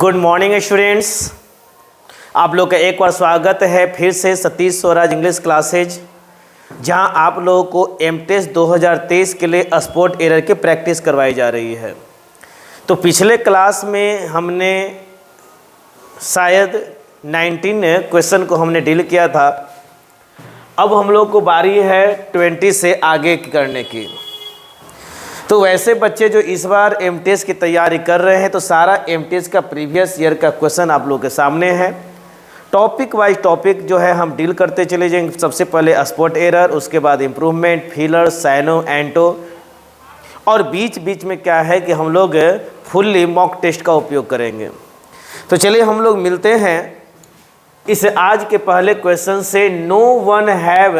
Good morning students, आप लोग का एक बार स्वागत है फिर से सतीश स्वराज इंग्लिश क्लासेज, जहां आप लोगों को एमटेस्ट 2023 के लिए स्पॉट एरर की प्रैक्टिस करवाई जा रही है। तो पिछले क्लास में हमने शायद 19 क्वेश्चन को हमने डील किया था। अब हम लोग को बारी है 20 से आगे करने की। तो वैसे बच्चे जो इस बार एमटेस्ट की तैयारी कर रहे हैं, तो सारा एमटेस्ट का प्रीवियस ईयर का क्वेश्चन आप लोगों के सामने है। टॉपिक वाइज टॉपिक जो है हम डील करते चले जाएंगे। सबसे पहले स्पॉट एरर, उसके बाद इम्प्रूवमेंट, फिलर, साइनो, एंटो, और बीच बीच में क्या है कि हम लोग फुल्ली मॉक टेस्ट का उपयोग करेंगे। तो चलिए हम लोग मिलते हैं इस आज के पहले क्वेश्चन से। No one have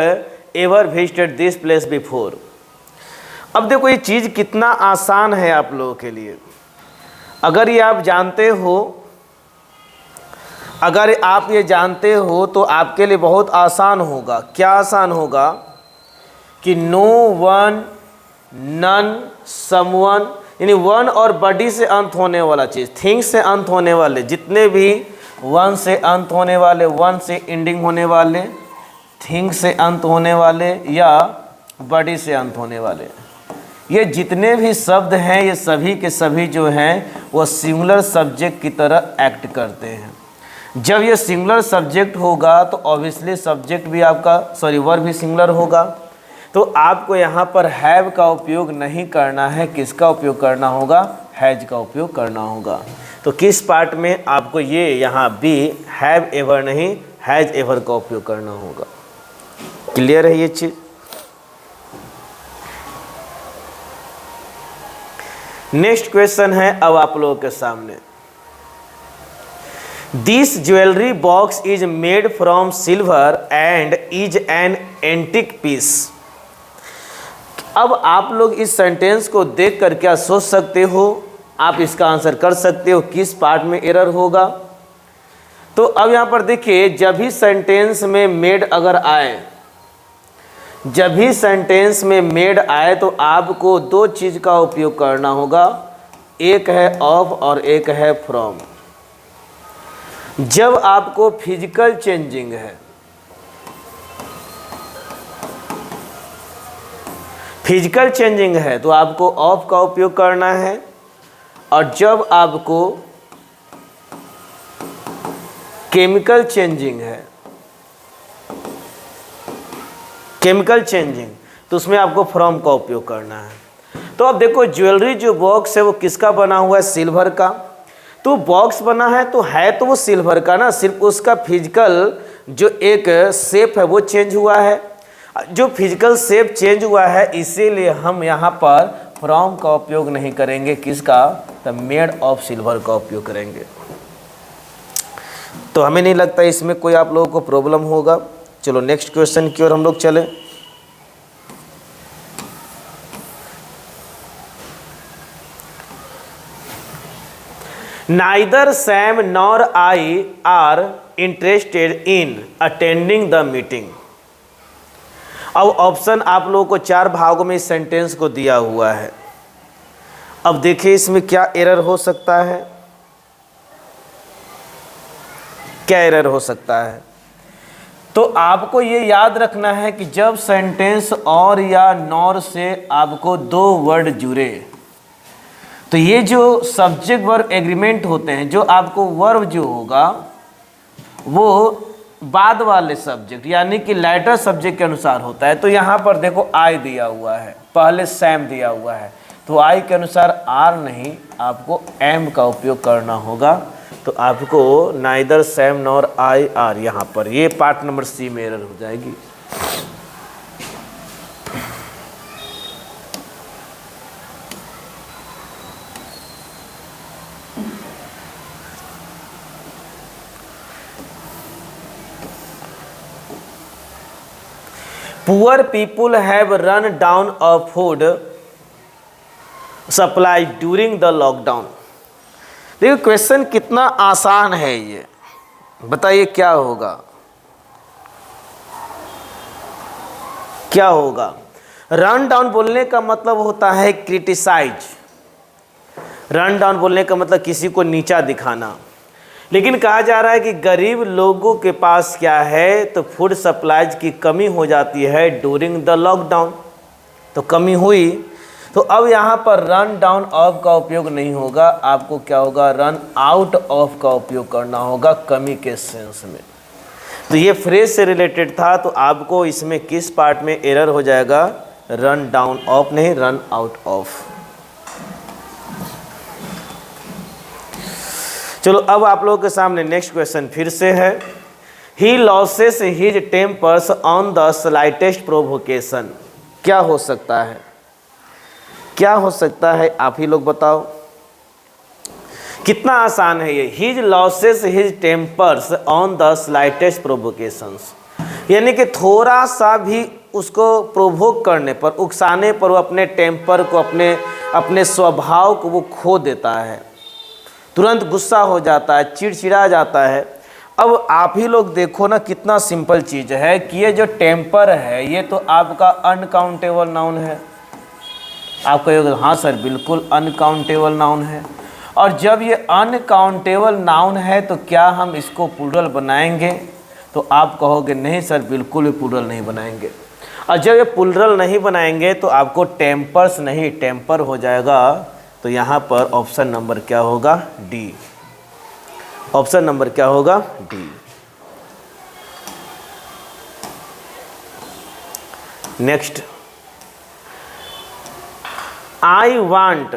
ever visited this place before. अब देखो ये चीज़ कितना आसान है आप लोगों के लिए। अगर ये आप जानते हो, अगर आप ये जानते हो तो आपके लिए बहुत आसान होगा। क्या आसान होगा कि नो वन, नन, समवन, यानी वन और बॉडी से अंत होने वाला चीज़, थिंग्स से अंत होने वाले जितने भी वन से अंत होने वाले, वन से एंडिंग होने वाले, थिंग्स से अंत होने वाले या बॉडी से अंत होने वाले, ये जितने भी शब्द हैं ये सभी के सभी जो हैं वो सिंगुलर सब्जेक्ट की तरह एक्ट करते हैं। जब ये सिंगुलर सब्जेक्ट होगा तो ऑब्वियसली सब्जेक्ट भी आपका वर्ब भी सिंगुलर होगा। तो आपको यहाँ पर हैव का उपयोग नहीं करना है। किसका उपयोग करना होगा? हैज का उपयोग करना होगा। तो किस पार्ट में आपको ये यहाँ भी हैव एवर नहीं हैज एवर का उपयोग करना होगा। क्लियर है ये चीज़? नेक्स्ट क्वेश्चन है अब आप लोगों के सामने। This jewellery box is made from silver and is an antique piece. अब आप लोग इस सेंटेंस को देखकर क्या सोच सकते हो? आप इसका आंसर कर सकते हो किस पार्ट में एरर होगा। तो अब यहां पर देखिए, जब भी सेंटेंस में मेड अगर आए, जब भी सेंटेंस में मेड आए तो आपको दो चीज़ का उपयोग करना होगा। एक है ऑफ और एक है फ्रॉम। जब आपको फिजिकल चेंजिंग है, फिजिकल चेंजिंग है तो आपको ऑफ का उपयोग करना है, और जब आपको केमिकल चेंजिंग है, केमिकल चेंजिंग, तो उसमें आपको फ्रॉम का उपयोग करना है। तो अब देखो ज्वेलरी जो बॉक्स है वो किसका बना हुआ है? सिल्वर का। तो बॉक्स बना है तो वो सिल्वर का ना, सिर्फ उसका फिजिकल जो एक शेप है वो चेंज हुआ है। जो फिजिकल शेप चेंज हुआ है इसीलिए हम यहाँ पर फ्रॉम का उपयोग नहीं करेंगे। किसका? तो मेड ऑफ सिल्वर का उपयोग करेंगे। तो हमें नहीं लगता इसमें कोई आप लोगों को प्रॉब्लम होगा। चलो नेक्स्ट क्वेश्चन की ओर हम लोग चले। Neither Sam nor I R interested in attending the meeting. अब ऑप्शन आप लोगों को 4 भागों में इस सेंटेंस को दिया हुआ है। अब देखिए इसमें क्या एरर हो सकता है, क्या एरर हो सकता है। तो आपको ये याद रखना है कि जब सेंटेंस और या नॉर से आपको 2 वर्ड जुड़े तो ये जो सब्जेक्ट वर्ब एग्रीमेंट होते हैं, जो आपको वर्ब जो होगा वो बाद वाले सब्जेक्ट यानी कि लेटर सब्जेक्ट के अनुसार होता है। तो यहाँ पर देखो आई दिया हुआ है, पहले सैम दिया हुआ है, तो आई के अनुसार आर नहीं आपको एम का उपयोग करना होगा। तो आपको neither Sam nor I R, यहाँ पर ये पार्ट नंबर सी में एरर हो जाएगी। Poor people have run down a food supply during the lockdown. देखिए क्वेश्चन कितना आसान है ये, बताइए क्या होगा? क्या होगा? रन डाउन बोलने का मतलब होता है क्रिटिसाइज। रन डाउन बोलने का मतलब किसी को नीचा दिखाना। लेकिन कहा जा रहा है कि गरीब लोगों के पास क्या है, तो फूड सप्लाईज की कमी हो जाती है ड्यूरिंग द लॉकडाउन। तो कमी हुई, तो अब यहाँ पर रन डाउन ऑफ का उपयोग नहीं होगा, आपको क्या होगा, रन आउट ऑफ का उपयोग करना होगा कमी के सेंस में। तो ये फ्रेज से रिलेटेड था, तो आपको इसमें किस पार्ट में एरर हो जाएगा, रन डाउन ऑफ नहीं, रन आउट ऑफ। चलो अब आप लोगों के सामने नेक्स्ट क्वेश्चन फिर से है। He loses his tempers on the slightest provocation. क्या हो सकता है, क्या हो सकता है, आप ही लोग बताओ। कितना आसान है ये। His loses his tempers on the slightest provocations, यानी कि थोड़ा सा भी उसको प्रोवोक करने पर, उकसाने पर वो अपने टेम्पर को, अपने स्वभाव को वो खो देता है, तुरंत गुस्सा हो जाता है, चिड़चिड़ा जाता है। अब आप ही लोग देखो ना, कितना सिंपल चीज़ है कि ये जो टेम्पर है ये तो आपका अनकाउंटेबल नाउन है। आप कहोगे हाँ सर बिल्कुल अनकाउंटेबल नाउन है, और जब ये अनकाउंटेबल नाउन है तो क्या हम इसको प्लूरल बनाएंगे, तो आप कहोगे नहीं सर बिल्कुल भी प्लूरल नहीं बनाएंगे। और जब ये प्लूरल नहीं बनाएंगे तो आपको टेम्पर्स नहीं टेम्पर हो जाएगा। तो यहाँ पर ऑप्शन नंबर क्या होगा, डी। ऑप्शन नंबर क्या होगा, D. Next, I want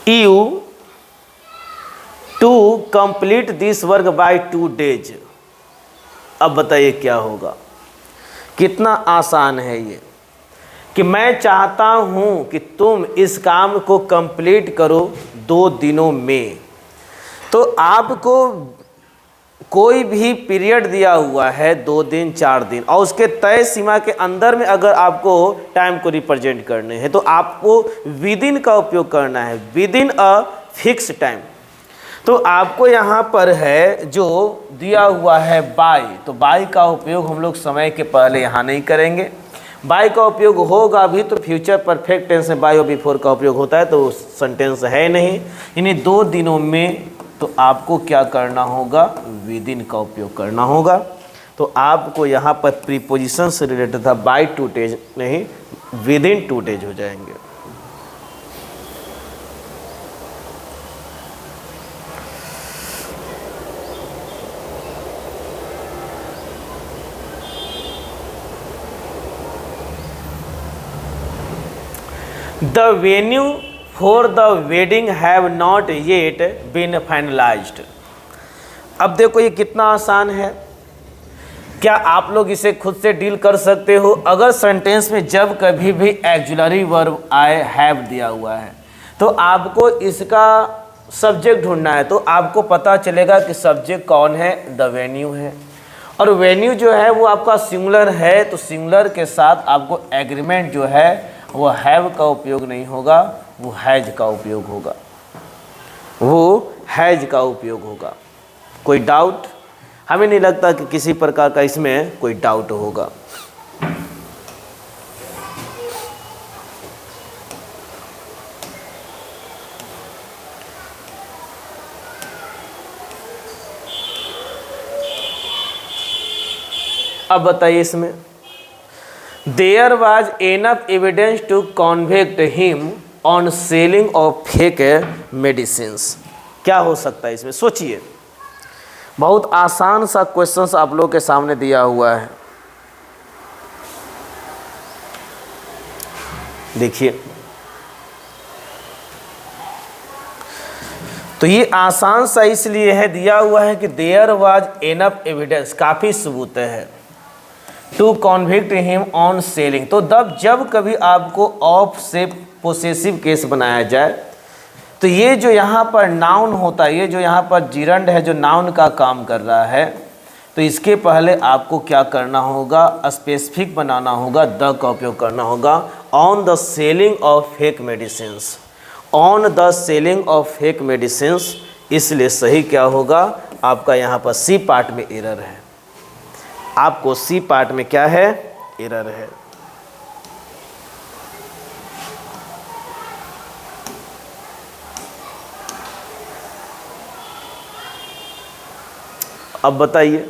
you to complete this work by 2 days। अब बताइए क्या होगा। कितना आसान है ये कि मैं चाहता हूं कि तुम इस काम को कंप्लीट करो 2 दिनों में। तो आपको कोई भी पीरियड दिया हुआ है 2 दिन 4 दिन, और उसके तय सीमा के अंदर में अगर आपको टाइम को रिप्रेजेंट करने हैं तो आपको विद इन का उपयोग करना है, with in a fix time. तो आपको यहाँ पर है जो दिया हुआ है बाय, तो बाय का उपयोग हम लोग समय के पहले यहाँ नहीं करेंगे। बाय का उपयोग होगा भी तो फ्यूचर परफेक्ट टेंस में बाय और बिफोर का उपयोग होता है, तो सेंटेंस है नहीं। यानी 2 दिनों में तो आपको क्या करना होगा, विद इन का उपयोग करना होगा। तो आपको यहाँ पर प्रीपोजिशन से रिलेटेड था, बाय 2 days नहीं, विद इन 2 days हो जाएंगे। The venue for the wedding have not yet been finalized। अब देखो ये कितना आसान है। क्या आप लोग इसे खुद से डील कर सकते हो? अगर सेंटेंस में जब कभी भी एक्जुलरी वर्ब आए हैव दिया हुआ है तो आपको इसका सब्जेक्ट ढूंढना है। तो आपको पता चलेगा कि सब्जेक्ट कौन है, द वेन्यू है, और वेन्यू जो है वो आपका सिंगुलर है, तो सिंगुलर के साथ आपको एग्रीमेंट जो है वो हैव का उपयोग नहीं होगा, वो हैज का उपयोग होगा, वो हैज का उपयोग होगा। कोई डाउट? हमें नहीं लगता कि किसी प्रकार का इसमें कोई डाउट होगा। अब बताइए इसमें, there was enough evidence to convict him on selling of fake medicines. क्या हो सकता है इसमें, सोचिए। बहुत आसान सा क्वेश्चन आप लोगों के सामने दिया हुआ है, देखिए। तो ये आसान सा इसलिए है दिया हुआ है कि देयर वाज एनफ एविडेंस, काफ़ी सबूत है, to convict him on selling. तो जब कभी आपको ऑफ से पोसेसिव केस बनाया जाए तो ये जो यहाँ पर नाउन होता है, ये जो यहाँ पर जिरंड है जो नाउन का काम कर रहा है, तो इसके पहले आपको क्या करना होगा, स्पेसिफिक बनाना होगा, द का उपयोग करना होगा। On the selling of fake medicines, on the selling of fake medicines. इसलिए सही क्या होगा आपका, यहाँ पर सी पार्ट में एरर है, आपको सी पार्ट में क्या है, एरर है। अब बताइए,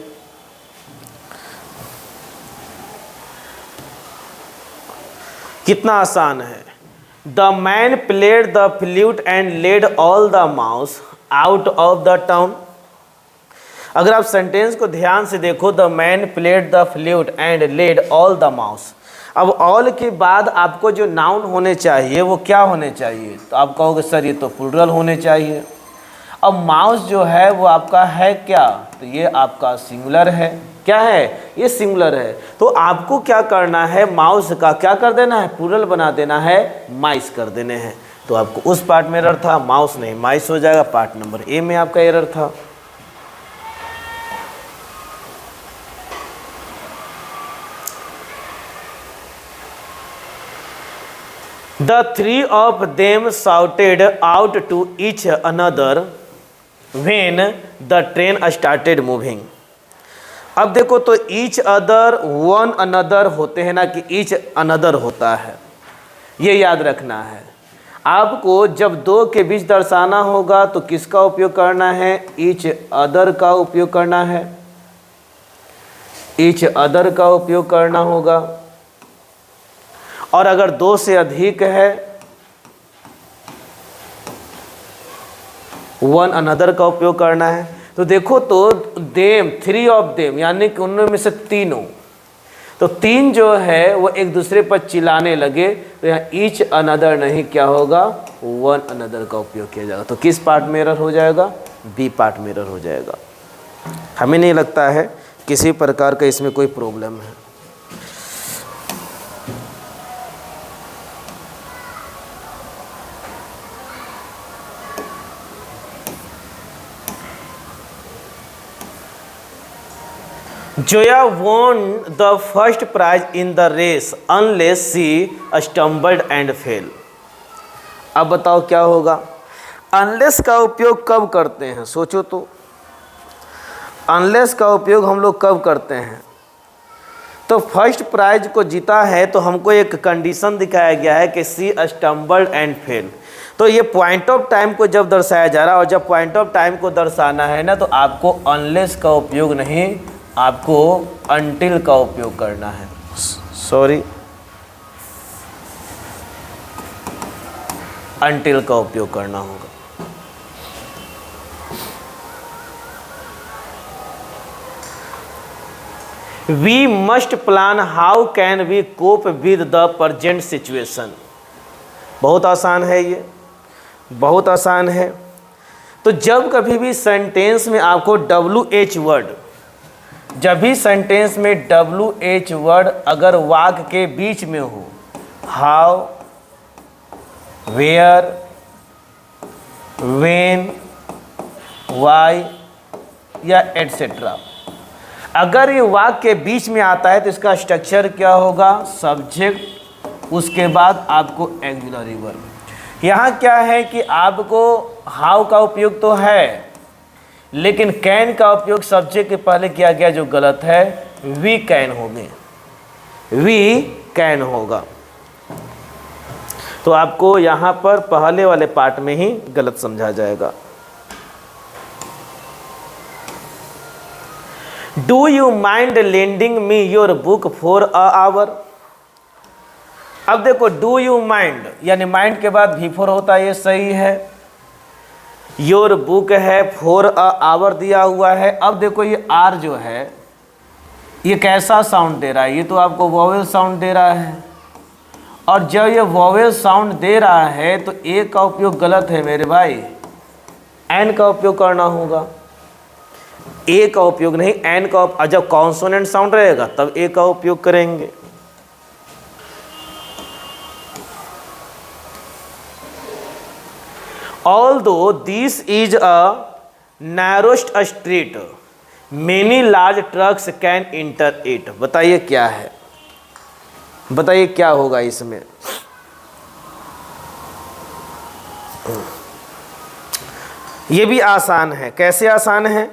कितना आसान है। The man played the flute and led all the mouse out of the town. अगर आप सेंटेंस को ध्यान से देखो, the man played the flute and led all the mouse. अब ऑल के बाद आपको जो नाउन होने चाहिए वो क्या होने चाहिए? तो आप कहोगे सर ये तो प्लूरल होने चाहिए। अब माउस जो है वो आपका है क्या? तो ये आपका सिंगुलर है। क्या है? ये सिंगुलर है। तो आपको क्या करना है, माउस का क्या कर देना है, प्लूरल बना देना है, माइस कर देने हैं। तो आपको उस पार्ट में एरर था, माउस नहीं माइस हो जाएगा। पार्ट नंबर ए में आपका एरर था। The three of them shouted out to each another when the train started moving। अब देखो तो each other, one another होते हैं ना, कि each another होता है, ये याद रखना है। आपको जब दो के बीच दर्शाना होगा तो किसका उपयोग करना है? each other का उपयोग करना है, each other का उपयोग करना होगा। और अगर दो से अधिक है, वन अनदर का उपयोग करना है। तो देखो तो देम, थ्री ऑफ देम, यानी कि उनमें से तीनों, तो तीन जो है वो एक दूसरे पर चिल्लाने लगे, तो यहाँ ईच अनदर नहीं, क्या होगा, वन अनदर का उपयोग किया जाएगा। तो किस पार्ट में एरर हो जाएगा? बी पार्ट में एरर हो जाएगा। हमें नहीं लगता है किसी प्रकार का इसमें कोई प्रॉब्लम है। Zoya won the first prize in the race unless she stumbled and fell। अब बताओ क्या होगा? अनलेस का उपयोग कब करते हैं? सोचो तो, अनलेस का उपयोग हम लोग कब करते हैं? तो फर्स्ट प्राइज को जीता है तो हमको एक कंडीशन दिखाया गया है कि सी स्टम्बल्ड एंड फेल। तो ये पॉइंट ऑफ टाइम को जब दर्शाया जा रहा है, और जब पॉइंट ऑफ टाइम को दर्शाना है ना, तो आपको अनलेस का उपयोग नहीं, आपको अनटिल का उपयोग करना है। सॉरी, अनटिल का उपयोग करना होगा। We must plan how can we cope with the present situation. बहुत आसान है, ये बहुत आसान है। तो जब कभी भी सेंटेंस में आपको WH वर्ड, जब भी सेंटेंस में WH वर्ड अगर वाक्य के बीच में हो, हाउ, वेयर, व्हेन, व्हाई या एटसेट्रा, अगर ये वाक्य के बीच में आता है तो इसका स्ट्रक्चर क्या होगा? सब्जेक्ट, उसके बाद आपको ऑक्सिलरी वर्ब। यहाँ क्या है कि आपको हाउ का उपयोग तो है, लेकिन कैन का उपयोग सब्जेक्ट के पहले किया गया, जो गलत है। वी कैन होंगे, वी कैन होगा। तो आपको यहाँ पर पहले वाले पार्ट में ही गलत समझा जाएगा। Do you mind lending me your book for a hour. अब देखो, डू यू माइंड यानी माइंड के बाद बिफोर होता है, ये सही है। योर बुक है, फॉर अ आवर दिया हुआ है। अब देखो ये आर जो है ये कैसा साउंड दे रहा है? ये तो आपको वॉवेल साउंड दे रहा है, और जब ये वॉवेल साउंड दे रहा है तो ए का उपयोग गलत है मेरे भाई, एन का उपयोग करना होगा। ए का उपयोग नहीं, एन का। जब कॉन्सोनेंट साउंड रहेगा तब ए का उपयोग करेंगे। Although this is a narrowest street, many large trucks can enter it। बताइए क्या है, बताइए क्या होगा इसमें? ये भी आसान है। कैसे आसान है?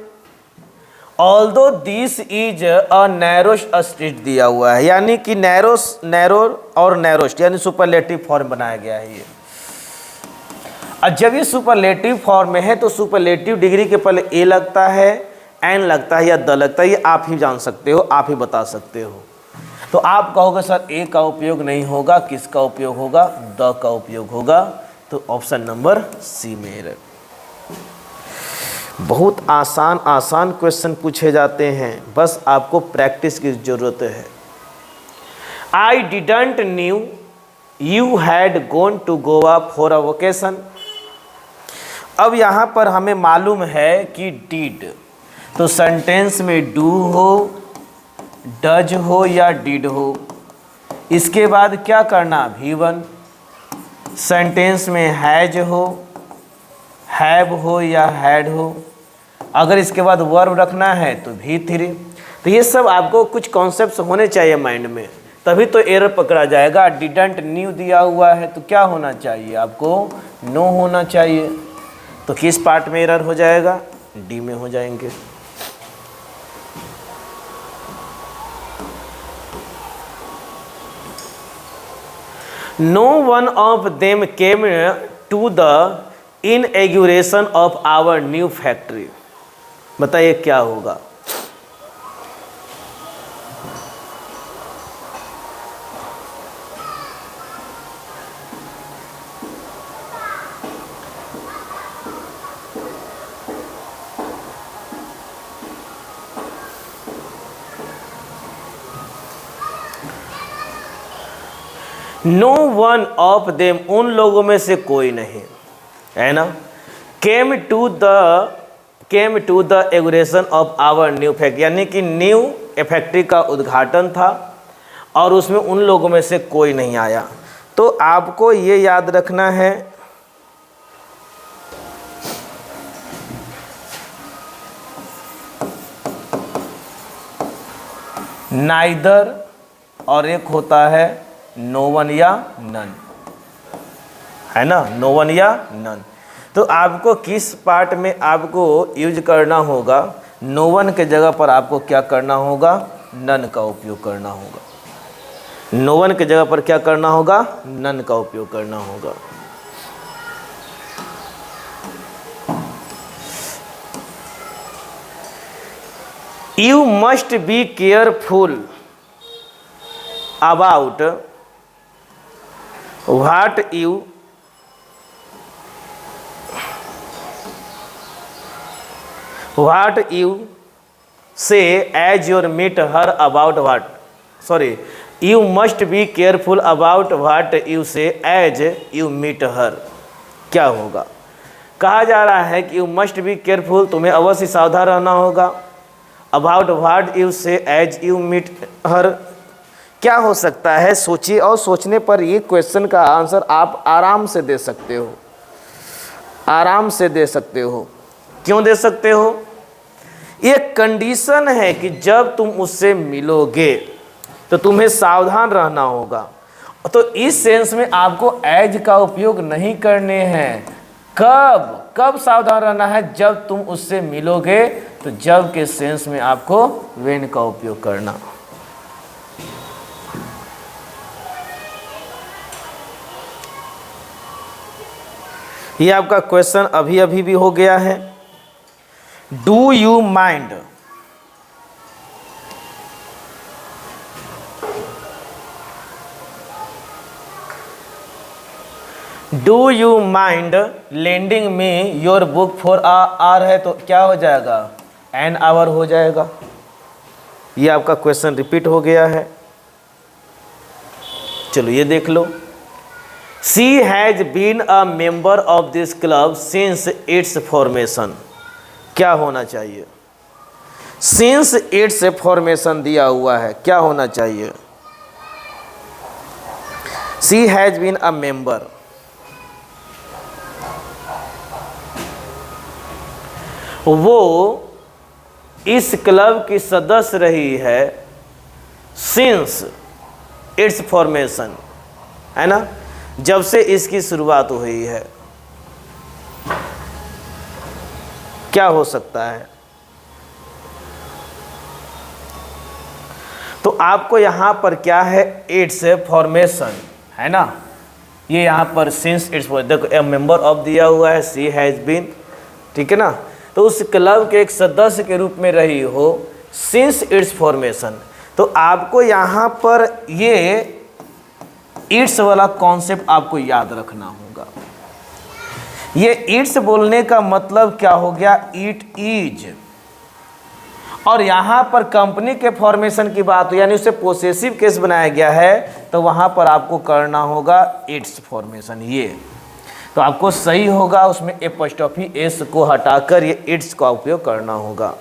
Although this is a narrowest street दिया हुआ है, यानी कि नैरो और नैरोस्ट यानी सुपरलेटिव फॉर्म बनाया गया है ये। और जब ये सुपरलेटिव फॉर्म में है तो सुपरलेटिव डिग्री के पहले ए लगता है, एन लगता है या द लगता है, ये आप ही जान सकते हो, आप ही बता सकते हो। तो आप कहोगे सर ए का उपयोग नहीं होगा, किसका उपयोग होगा? द का उपयोग होगा। तो ऑप्शन नंबर सी में एरर। बहुत आसान आसान क्वेश्चन पूछे जाते हैं, बस आपको प्रैक्टिस की ज़रूरत है। I didn't knew you had gone to Goa for a vocation. अब यहाँ पर हमें मालूम है कि डिड, तो सेंटेंस में डू हो, डज हो या डिड हो, इसके बाद क्या करना? V1। सेंटेंस में हैज हो, हैव हो या हैड हो, अगर इसके बाद वर्ब रखना है तो V3। तो ये सब आपको कुछ कॉन्सेप्ट्स होने चाहिए माइंड में, तभी तो एरर पकड़ा जाएगा। डिडंट न्यू दिया हुआ है तो क्या होना चाहिए आपको? नो होना चाहिए। तो किस पार्ट में एरर हो जाएगा? डी में हो जाएंगे। No one of them came to the inauguration of our new factory. बताइए क्या होगा? नो वन ऑफ देम, उन लोगों में से कोई नहीं, है ना। Came to the inauguration of our new factory, यानी कि न्यू फैक्ट्री का उद्घाटन था और उसमें उन लोगों में से कोई नहीं आया। तो आपको ये याद रखना है, नाइदर और एक होता है नो वन या नन, है ना, नो वन या नन। तो आपको किस पार्ट में आपको यूज करना होगा? नो वन के जगह पर आपको क्या करना होगा? नन का उपयोग करना होगा। नो वन के जगह पर क्या करना होगा? नन का उपयोग करना होगा। You must be careful about what you say as your meet her about what, sorry, you must be careful about what you say as you meet her. क्या होगा? कहा जा रहा है कि यू मस्ट बी केयरफुल, तुम्हें अवश्य सावधान रहना होगा, about what you say as you meet her. क्या हो सकता है? सोचिए, और सोचने पर ये क्वेश्चन का आंसर आप आराम से दे सकते हो, आराम से दे सकते हो। क्यों दे सकते हो? ये कंडीशन है कि जब तुम उससे मिलोगे तो तुम्हें सावधान रहना होगा। तो इस सेंस में आपको एज का उपयोग नहीं करने हैं। कब सावधान रहना है? जब तुम उससे मिलोगे। तो जब के सेंस में आपको व्हेन का उपयोग करना। ये आपका क्वेश्चन अभी अभी भी हो गया है। Do you mind, do you mind lending में योर बुक फॉर आवर है तो क्या हो जाएगा? एन आवर हो जाएगा। ये आपका क्वेश्चन रिपीट हो गया है। चलो ये देख लो। She has been a member of this club since its formation. क्या होना चाहिए? सिंस इट्स फॉर्मेशन दिया हुआ है, क्या होना चाहिए? She has been a member. वो इस क्लब की सदस्य रही है सिंस इट्स फॉर्मेशन, है ना, जब से इसकी शुरुआत हुई है। क्या हो सकता है? तो आपको यहां पर क्या है? इट्स फॉर्मेशन, है ना। ये यहां पर सिंस इट्स, देखो ए मेंबर ऑफ दिया हुआ है, सी हैज बीन, ठीक है ना। तो उस क्लब के एक सदस्य के रूप में रही हो सिंस इट्स फॉर्मेशन। तो आपको यहाँ पर ये इट्स वाला कॉन्सेप्ट आपको याद रखना होगा। ये इट्स बोलने का मतलब क्या हो गया, इट इज। और यहाँ पर कंपनी के फॉर्मेशन की बात हो, यानी उसे पोसेसिव केस बनाया गया है, तो वहाँ पर आपको करना होगा इट्स फॉर्मेशन। ये तो आपको सही होगा, उसमें एपोस्ट्रोफी एस को हटाकर ये इट्स का उपयोग करना होगा।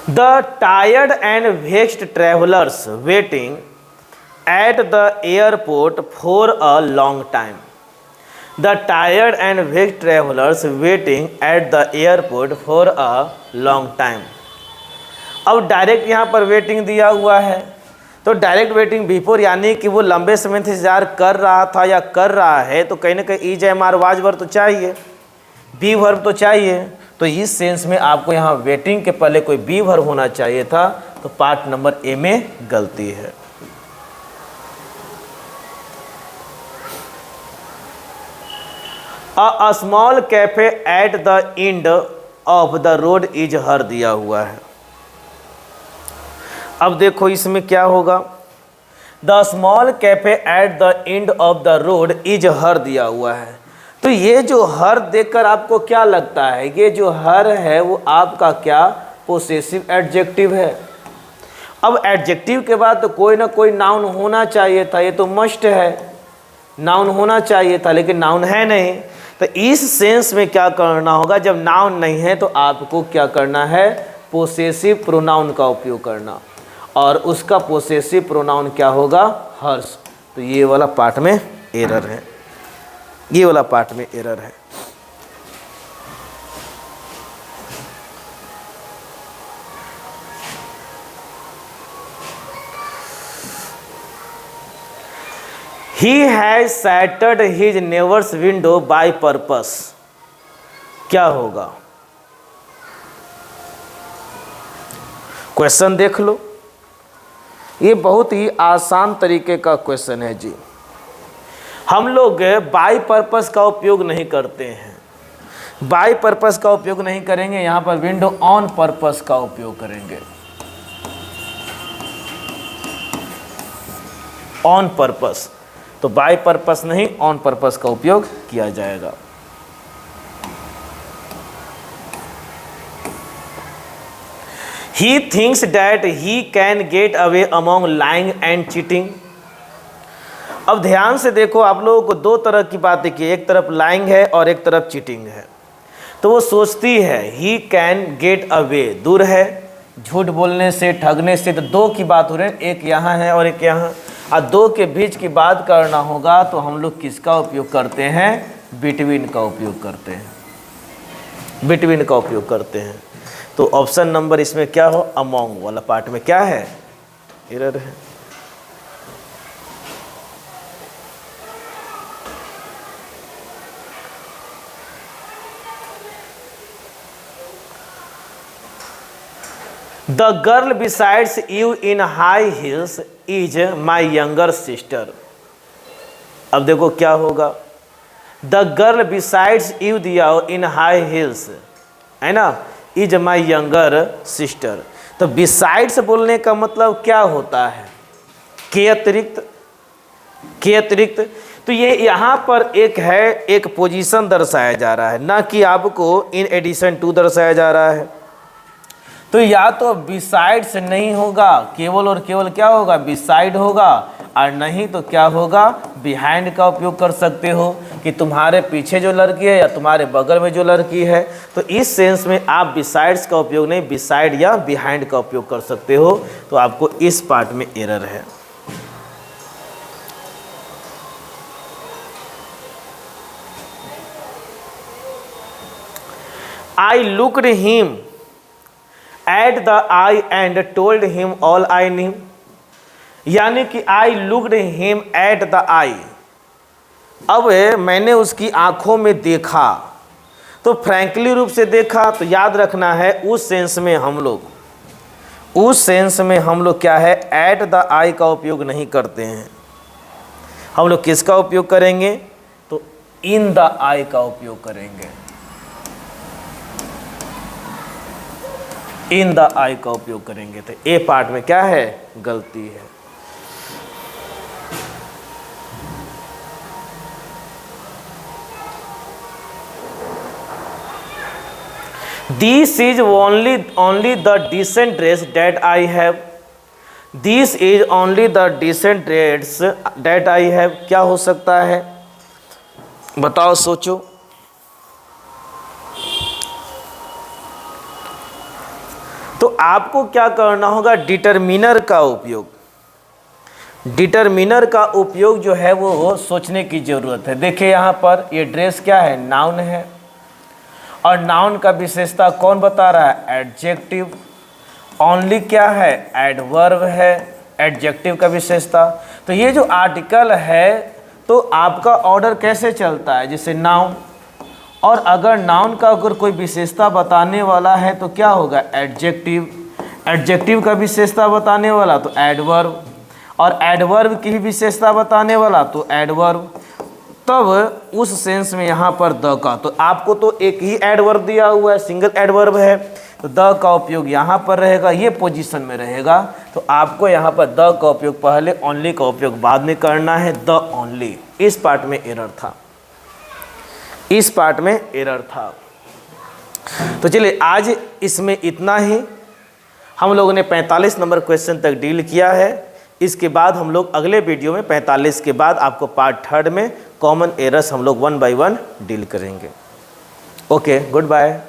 The tired and vexed travelers waiting at the airport for a long time. The tired and vexed travelers waiting at the airport for a long time. अब डायरेक्ट यहाँ पर वेटिंग दिया हुआ है, तो डायरेक्ट वेटिंग बिफोर यानी कि वो लंबे समय से इंतजार कर रहा था या कर रहा है, तो कहीं ना कहीं is am are was verb तो चाहिए, बी वर्ब तो चाहिए। तो इस सेंस में आपको यहाँ वेटिंग के पहले कोई बी वर्ब होना चाहिए था, तो पार्ट नंबर ए में गलती है। A small cafe at the end of the road is her दिया हुआ है। अब देखो इसमें क्या होगा, the small cafe at the end of the road is her दिया हुआ है। तो ये जो हर देखकर आपको क्या लगता है, ये जो हर है वो आपका क्या पोसेसिव एडजेक्टिव है। अब एडजेक्टिव के बाद तो कोई ना कोई नाउन होना चाहिए था, ये तो मस्ट है, नाउन होना चाहिए था, लेकिन नाउन है नहीं। तो इस सेंस में क्या करना होगा, जब नाउन नहीं है तो आपको क्या करना है, पोसेसिव प्रोनाउन का उपयोग करना, और उसका पोसेसिव प्रोनाउन क्या होगा, हर्स। तो ये वाला पार्ट में एरर है, ये वाला पार्ट में एरर है। He has shattered his neighbor's window by purpose। क्या होगा, क्वेश्चन देख लो, ये बहुत ही आसान तरीके का क्वेश्चन है जी। हम लोग बाय पर्पस का उपयोग नहीं करते हैं, बाय पर्पस का उपयोग नहीं करेंगे, यहाँ पर विंडो ऑन पर्पस का उपयोग करेंगे, ऑन पर्पस। तो बाय पर्पस नहीं, ऑन पर्पस का उपयोग किया जाएगा। He thinks that he can get away among lying and cheating। अब ध्यान से देखो, आप लोगों को दो तरह की बातें की, एक तरफ लाइंग है और एक तरफ चीटिंग है। तो वो सोचती है ही कैन गेट अवे, दूर है, झूठ बोलने से, ठगने से, तो दो की बात हो रही है, एक यहाँ है और एक यहाँ, और दो के बीच की बात करना होगा तो हम लोग किसका उपयोग करते हैं, बिटवीन का उपयोग करते हैं, बिटवीन का उपयोग करते हैं। तो ऑप्शन नंबर इसमें क्या हो, अमोंग वाला पार्ट में क्या है, एरर है। The girl besides you in high heels is my younger sister। अब देखो क्या होगा, The girl besides you दिया हो in high heels, है ना, is my younger sister। तो besides बोलने का मतलब क्या होता है, के अतिरिक्त, के अतिरिक्त। तो ये यहाँ पर एक है, एक पोजीशन दर्शाया जा रहा है, ना कि आपको इन एडिशन टू दर्शाया जा रहा है। तो या तो बिसाइड्स नहीं होगा, केवल और केवल क्या होगा, बिसाइड होगा, और नहीं तो क्या होगा, बिहाइंड का उपयोग कर सकते हो कि तुम्हारे पीछे जो लड़की है या तुम्हारे बगल में जो लड़की है। तो इस सेंस में आप बिसाइड्स का उपयोग नहीं, बिसाइड या बिहाइंड का उपयोग कर सकते हो। तो आपको इस पार्ट में एरर है। I looked him at the eye and told him all I knew, यानी कि I looked him at the eye. अब मैंने उसकी आंखों में देखा, तो फ्रैंकली रूप से देखा, तो याद रखना है उस सेंस में हम लोग, उस सेंस में हम लोग क्या है, एट द आई का उपयोग नहीं करते हैं। हम लोग किसका उपयोग करेंगे? तो इन द आई का उपयोग करेंगे, इन द आई का उपयोग करेंगे। तो ए पार्ट में क्या है? गलती है। This is only the decent dress that I have. This is only the decent dress that I have, क्या हो सकता है? बताओ, सोचो। तो आपको क्या करना होगा? डिटरमिनर का उपयोग, डिटरमिनर का उपयोग जो है वो सोचने की जरूरत है। देखिए यहाँ पर ये ड्रेस क्या है? नाउन है, और नाउन का विशेषता कौन बता रहा है? एडजेक्टिव। ओनली क्या है? एडवर्ब है, एडजेक्टिव का विशेषता। तो ये जो आर्टिकल है तो आपका ऑर्डर कैसे चलता है? जैसे नाउन, और अगर नाउन का अगर कोई विशेषता बताने वाला है तो क्या होगा? एडजेक्टिव। एडजेक्टिव का विशेषता बताने वाला तो एडवर्ब, और एडवर्ब की ही विशेषता बताने वाला तो एडवर्ब। तब उस सेंस में यहाँ पर द का, तो आपको तो एक ही एडवर्ब दिया हुआ है, सिंगल एडवर्ब है, तो द का उपयोग यहाँ पर रहेगा, ये पोजीशन में रहेगा। तो आपको यहाँ पर द का उपयोग पहले, ओनली का उपयोग बाद में करना है। द ओनली, इस पार्ट में एरर था, इस पार्ट में एरर था। तो चलिए आज इसमें इतना ही। हम लोगों ने 45 नंबर क्वेश्चन तक डील किया है। इसके बाद हम लोग अगले वीडियो में 45 के बाद आपको पार्ट 3 में कॉमन एरर्स हम लोग 1 बाय 1 डील करेंगे। Okay, good bye.